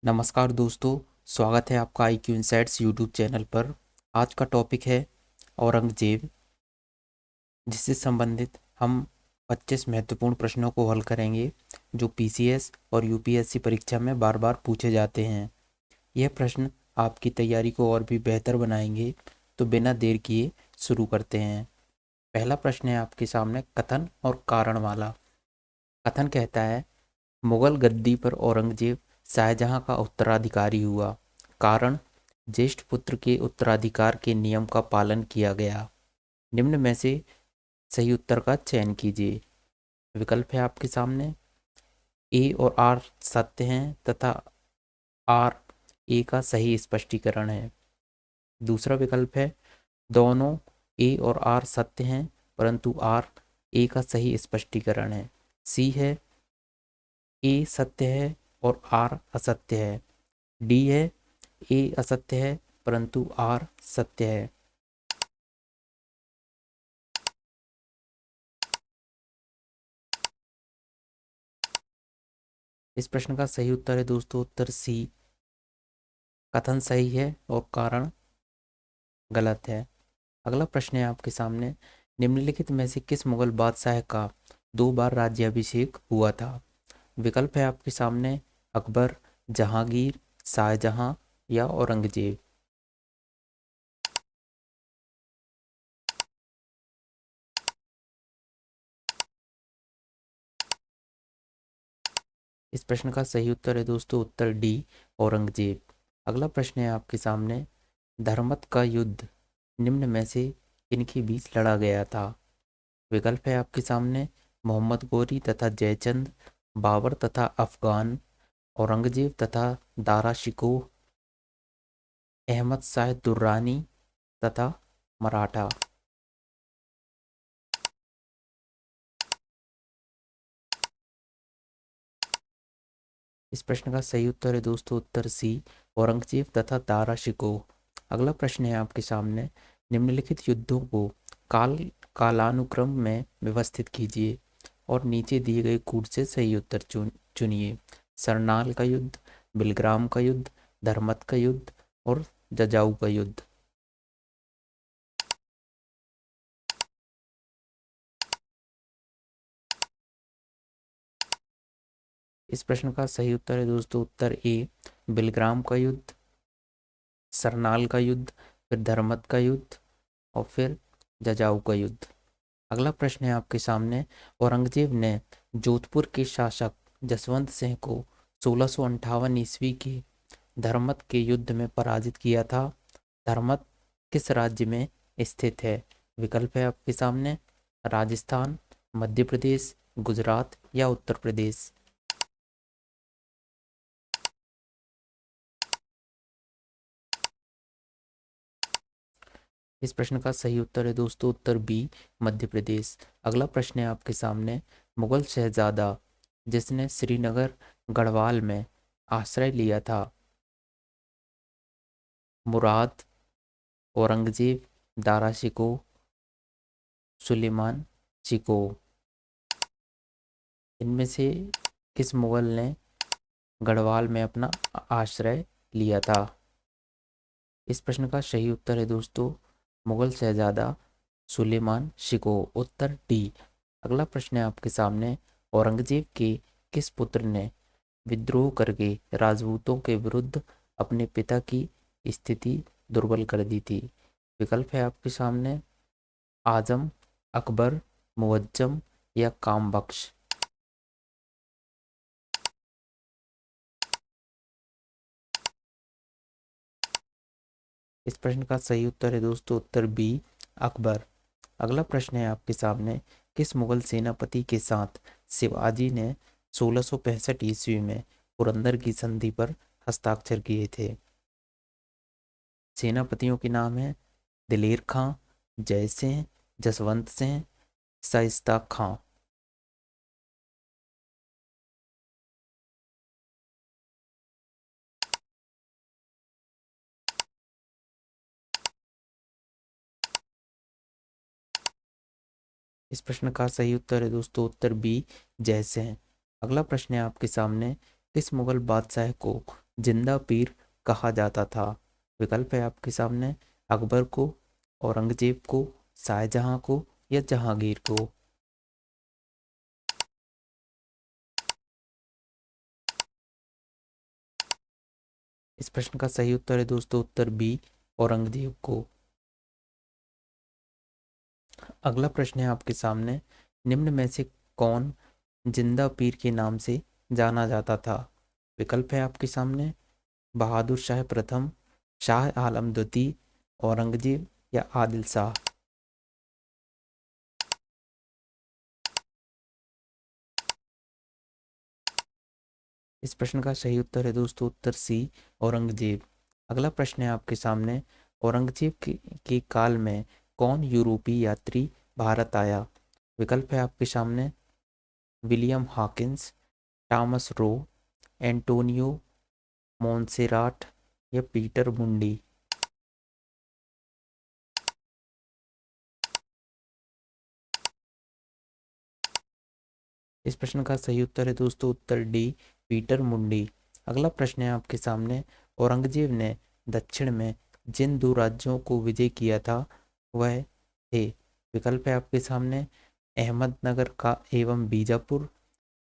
नमस्कार दोस्तों, स्वागत है आपका IQ इनसाइट्स यूट्यूब चैनल पर। आज का टॉपिक है औरंगजेब, जिससे संबंधित हम 25 महत्वपूर्ण प्रश्नों को हल करेंगे जो PCS और UPSC परीक्षा में बार बार पूछे जाते हैं। यह प्रश्न आपकी तैयारी को और भी बेहतर बनाएंगे। तो बिना देर किए शुरू करते हैं। पहला प्रश्न है आपके सामने कथन और कारण वाला। कथन कहता है, मुगल गद्दी पर औरंगजेब शाहजहां का उत्तराधिकारी हुआ। कारण, ज्येष्ठ पुत्र के उत्तराधिकार के नियम का पालन किया गया। निम्न में से सही उत्तर का चयन कीजिए। विकल्प है आपके सामने। ए और आर सत्य हैं तथा आर ए का सही स्पष्टीकरण है। दूसरा विकल्प है, दोनों ए और आर सत्य हैं परंतु आर ए का सही स्पष्टीकरण है। सी है, ए सत्य है और आर असत्य है। डी है, ए असत्य है परंतु आर सत्य है। इस प्रश्न का सही उत्तर है दोस्तों उत्तर सी, कथन सही है और कारण गलत है। अगला प्रश्न है आपके सामने, निम्नलिखित में से किस मुगल बादशाह का 2 बार राज्याभिषेक हुआ था। विकल्प है आपके सामने, अकबर, जहांगीर, शाहजहां या औरंगजेब। इस प्रश्न का सही उत्तर है दोस्तों उत्तर डी, औरंगजेब। अगला प्रश्न है आपके सामने, धर्मत का युद्ध निम्न में से किनके बीच लड़ा गया था। विकल्प है आपके सामने, मोहम्मद गोरी तथा जयचंद, बाबर तथा अफगान, औरंगजेब तथा दारा शिकोह, अहमद शाह दुर्रानी तथा मराठा। इस प्रश्न का सही उत्तर है दोस्तों उत्तर सी, औरंगजेब तथा दारा शिकोह। अगला प्रश्न है आपके सामने, निम्नलिखित युद्धों को काल कालानुक्रम में व्यवस्थित कीजिए और नीचे दिए गए कूट से सही उत्तर चुनिए। सरनाल का युद्ध, बिलग्राम का युद्ध, धर्मत का युद्ध और जजाऊ का युद्ध। इस प्रश्न का सही उत्तर है दोस्तों उत्तर ए, बिलग्राम का युद्ध, सरनाल का युद्ध, फिर धर्मत का युद्ध और फिर जजाऊ का युद्ध। अगला प्रश्न है आपके सामने, औरंगजेब ने जोधपुर के शासक जसवंत सिंह को 1658 ईस्वी के धर्मत के युद्ध में पराजित किया था। धर्मत किस राज्य में स्थित है। विकल्प है आपके सामने, राजस्थान, मध्य प्रदेश, गुजरात या उत्तर प्रदेश। इस प्रश्न का सही उत्तर है दोस्तों उत्तर बी, मध्य प्रदेश। अगला प्रश्न है आपके सामने, मुगल शहजादा जिसने श्रीनगर गढ़वाल में आश्रय लिया था, मुराद, औरंगजेब, दारा शिकोह, सुलेमान शिकोह। इनमें से किस मुगल ने गढ़वाल में अपना आश्रय लिया था। इस प्रश्न का सही उत्तर है दोस्तों मुगल शहजादा सुलेमान शिकोह, उत्तर डी। अगला प्रश्न है आपके सामने, औरंगजेब के किस पुत्र ने विद्रोह करके राजपूतों के विरुद्ध अपने पिता की स्थिति दुर्बल कर दी थी। विकल्प है आपके सामने, आजम, अकबर, मुअज्जम या कामबख्श। इस प्रश्न का सही उत्तर है दोस्तों उत्तर बी, अकबर। अगला प्रश्न है आपके सामने, किस मुगल सेनापति के साथ शिवाजी ने 1665 ईस्वी में पुरंदर की संधि पर हस्ताक्षर किए थे। सेनापतियों के नाम है दिलेर खां, जय सिंह, जसवंत सिंह, शाइस्ता खां। इस प्रश्न का सही उत्तर है दोस्तों उत्तर बी, जय सिंह। अगला प्रश्न है आपके सामने, किस मुगल बादशाह को जिंदा पीर कहा जाता था? विकल्प है आपके सामने, अकबर को, औरंगजेब को, शाहजहां को या जहांगीर को। इस प्रश्न का सही उत्तर है दोस्तों उत्तर बी, औरंगजेब को। अगला प्रश्न है आपके सामने, निम्न में से कौन जिंदा पीर के नाम से जाना जाता था? विकल्प है आपके सामने, बहादुर शाह प्रथम, शाह आलम द्वितीय, औरंगजेब या आदिल शाह। इस प्रश्न का सही उत्तर है दोस्तों उत्तर सी, औरंगजेब। अगला प्रश्न है आपके सामने, औरंगजेब के काल में कौन यूरोपीय यात्री भारत आया? विकल्प है आपके सामने, William Hawkins, Thomas Roe, Antonio Monserrate या पीटर मुंडी। इस प्रश्न का सही उत्तर है दोस्तों उत्तर डी, पीटर मुंडी। अगला प्रश्न है आपके सामने, औरंगजेब ने दक्षिण में जिन दो राज्यों को विजय किया था वह थे? विकल्प है आपके सामने, अहमदनगर का एवं बीजापुर,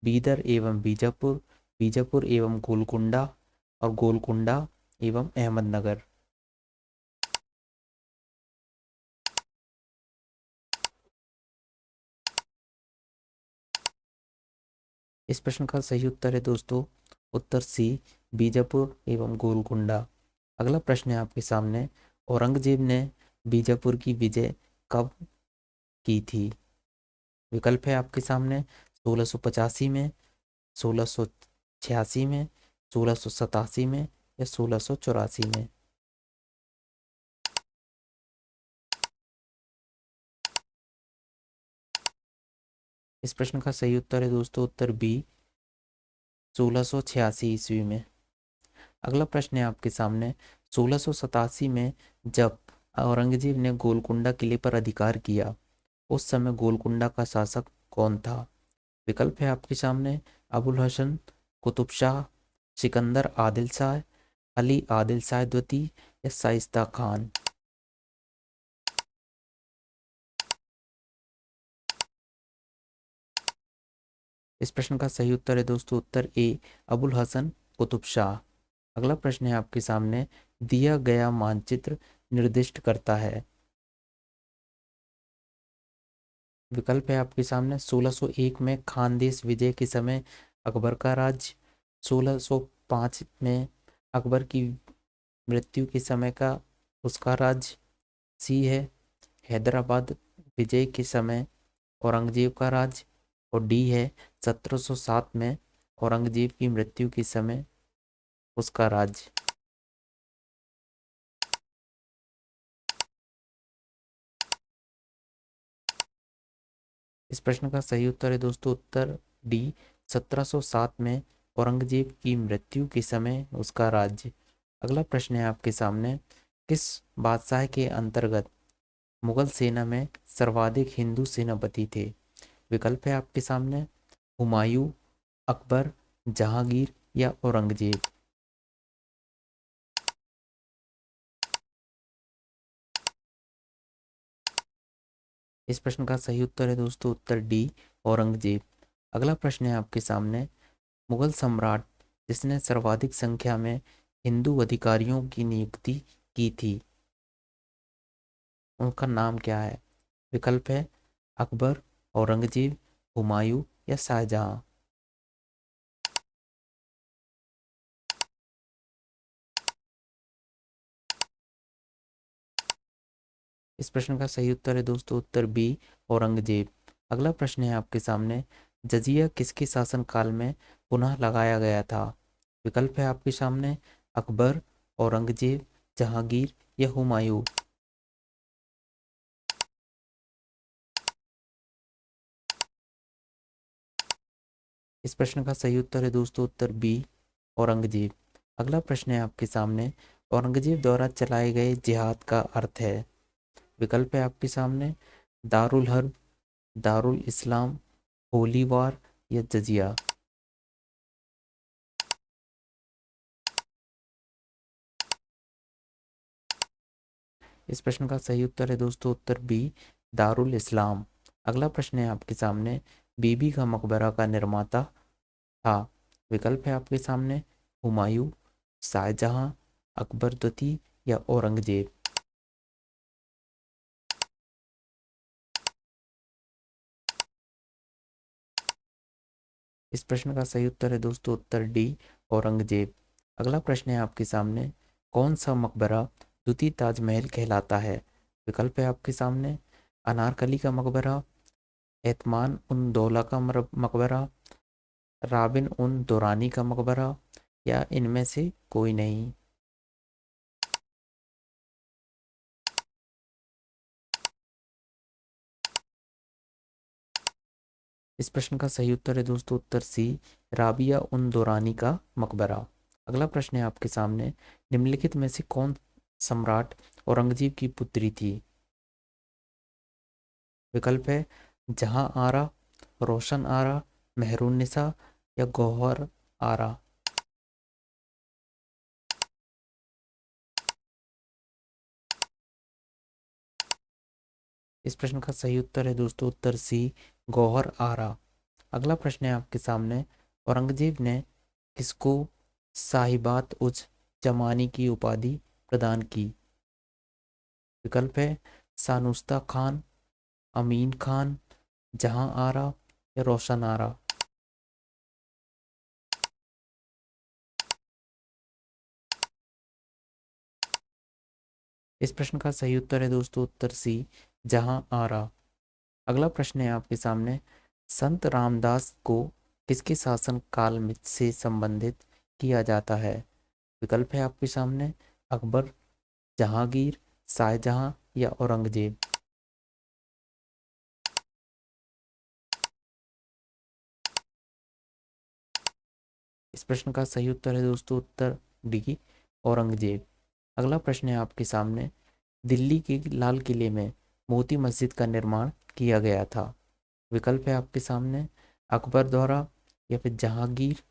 बीदर एवं बीजापुर, बीजापुर एवं गोलकुंडा और गोलकुंडा एवं अहमदनगर। इस प्रश्न का सही उत्तर है दोस्तों उत्तर सी, बीजापुर एवं गोलकुंडा। अगला प्रश्न है आपके सामने, औरंगजेब ने बीजापुर की विजय कब की थी? विकल्प है आपके सामने, 1685 में, 1686 में, 1687 में या 1684 में। इस प्रश्न का सही उत्तर है दोस्तों उत्तर बी, 1686 ईस्वी में। अगला प्रश्न है आपके सामने, 1687 में जब औरंगजेब ने गोलकुंडा किले पर अधिकार किया उस समय गोलकुंडा का शासक कौन था? विकल्प है आपके सामने, अबुल हसन, कुतुब शाह, सिकंदर आदिल शाह, अली आदिल शाह द्वितीय या शाइस्ता खान। इस प्रश्न का सही उत्तर है दोस्तों उत्तर ए, अबुल हसन कुतुब शाह। अगला प्रश्न है आपके सामने, दिया गया मानचित्र निर्दिष्ट करता है? विकल्प है आपके सामने, 1601 में खानदेश विजय के समय अकबर का राज, 1605 में अकबर की मृत्यु के समय का उसका राज, सी है हैदराबाद विजय के समय औरंगजेब का राज और डी है 1707 में औरंगजेब की मृत्यु के समय उसका राज। इस प्रश्न का सही उत्तर है दोस्तों उत्तर डी, 1707 में औरंगजेब की मृत्यु के समय उसका राज्य। अगला प्रश्न है आपके सामने, किस बादशाह के अंतर्गत मुगल सेना में सर्वाधिक हिंदू सेनापति थे? विकल्प है आपके सामने, हुमायूं, अकबर, जहांगीर या औरंगजेब। इस प्रश्न का सही उत्तर है दोस्तों उत्तर डी, औरंगजेब। अगला प्रश्न है आपके सामने, मुगल सम्राट जिसने सर्वाधिक संख्या में हिंदू अधिकारियों की नियुक्ति की थी उनका नाम क्या है? विकल्प है अकबर, औरंगजेब, हुमायूं या शाहजहां। इस प्रश्न का सही उत्तर है दोस्तों उत्तर बी, औरंगजेब। अगला प्रश्न है आपके सामने, जजिया किसके शासनकाल में पुनः लगाया गया था? विकल्प है आपके सामने, अकबर, औरंगजेब, जहांगीर या हुमायूं। इस प्रश्न का सही उत्तर है दोस्तों उत्तर बी, औरंगजेब। अगला प्रश्न है आपके सामने, औरंगजेब द्वारा चलाए गए जिहाद का अर्थ है? विकल्प है आपके सामने, दारुल हर्ब, दारुल इस्लाम, होली वार या जजिया। इस प्रश्न का सही उत्तर है दोस्तों उत्तर बी, दारुल इस्लाम। अगला प्रश्न है आपके सामने, बीबी का मकबरा का निर्माता था। विकल्प है आपके सामने, हुमायूं, शाहजहां, अकबर द्वितीय या औरंगजेब। इस प्रश्न का सही उत्तर है दोस्तों उत्तर डी, औरंगजेब। अगला प्रश्न है आपके सामने, कौन सा मकबरा द्वितीय ताजमहल कहलाता है। विकल्प है आपके सामने, अनारकली का मकबरा, एतमान उन दौला का मकबरा, राबिन उन दुरानी का मकबरा या इनमें से कोई नहीं। इस प्रश्न का सही उत्तर है दोस्तों उत्तर सी, राबिया उन दुरानी का मकबरा। अगला प्रश्न है आपके सामने, निम्नलिखित में से कौन सम्राट औरंगजेब की पुत्री थी। विकल्प है जहां आरा, रोशन आरा, मेहरुन्निसा या गौहर आरा। इस प्रश्न का सही उत्तर है दोस्तों उत्तर सी, गौहर आरा। अगला प्रश्न है आपके सामने, औरंगजेब ने किसको साहिबात उज जमानी की उपाधि प्रदान की। विकल्प है सानुस्ता खान, अमीन खान, जहां आरा या रोशन आरा। इस प्रश्न का सही उत्तर है दोस्तों उत्तर सी, जहां आरा। अगला प्रश्न है आपके सामने, संत रामदास को किसके शासन काल में से संबंधित किया जाता है। विकल्प है आपके सामने, अकबर, जहांगीर, शाहजहां या औरंगजेब। इस प्रश्न का सही उत्तर है दोस्तों उत्तर डी, औरंगजेब। अगला प्रश्न है आपके सामने, दिल्ली के लाल किले में मोती मस्जिद का निर्माण किया गया था। विकल्प है आपके सामने, अकबर द्वारा या फिर जहांगीर,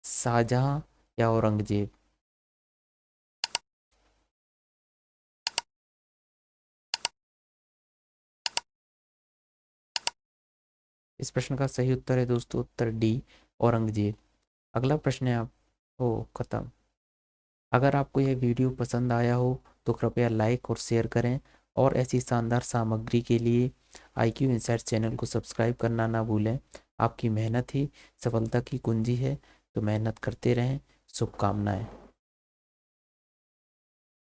शाहजहां या औरंगजेब। इस प्रश्न का सही उत्तर है दोस्तों उत्तर डी, औरंगजेब। अगला प्रश्न है आप ओ खत्म। अगर आपको यह वीडियो पसंद आया हो तो कृपया लाइक और शेयर करें, और ऐसी शानदार सामग्री के लिए IQ इंसाइट्स चैनल को सब्सक्राइब करना ना भूलें। आपकी मेहनत ही सफलता की कुंजी है, तो मेहनत करते रहें। शुभकामनाएं।